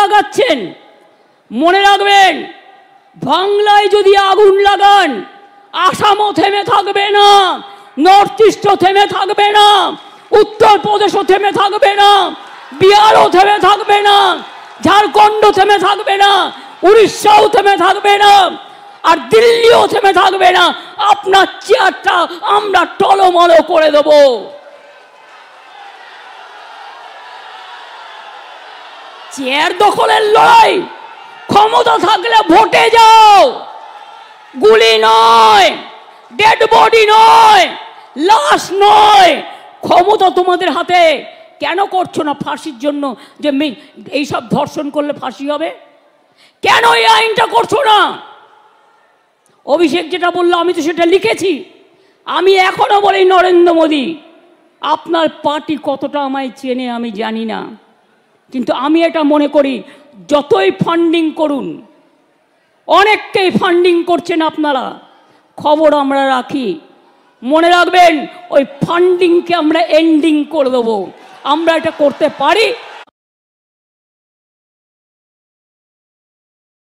লাগাচ্ছেন। মনে রাখবেন, বাংলায় যদি আগুন লাগান, আসামও থেমে থাকবে না, নর্থ ইস্টও থেমে থাকবে না, উত্তরপ্রদেশও থেমে থাকবে না, বিহারও থেমে থাকবে না, ঝাড়খণ্ডও থেমে থাকবে না, উড়িষ্যাও থেমে থাকবে না, আর দিল্লিও থেমে থাকবে না। আপনার চেয়ারটা আমরা টলমলো করে দেব। চেয়ার দখলের লড়াই, ক্ষমতা থাকলে ভোটে যাও, গুলি নয়, ডেড বডি নয়, লাশ নয়। ক্ষমতা তোমাদের হাতে। কেন করছো না ফাঁসির জন্য? যে এইসব ধর্ষণ করলে ফাঁসি হবে, কেন এই আইনটা করছো না? অভিষেক যেটা বললো আমি তো সেটা লিখেছি। আমি এখনো বলি, নরেন্দ্র মোদী, আপনার পার্টি কতটা আমায় চেনে আমি জানি না, কিন্তু আমি এটা মনে করি, যতই ফান্ডিং করুন, অনেককেই ফান্ডিং করছেন আপনারা, খবর আমরা রাখি। মনে রাখবেন, ওই ফান্ডিংকে আমরা এন্ডিং করে দেবো। আমরা এটা করতে পারি।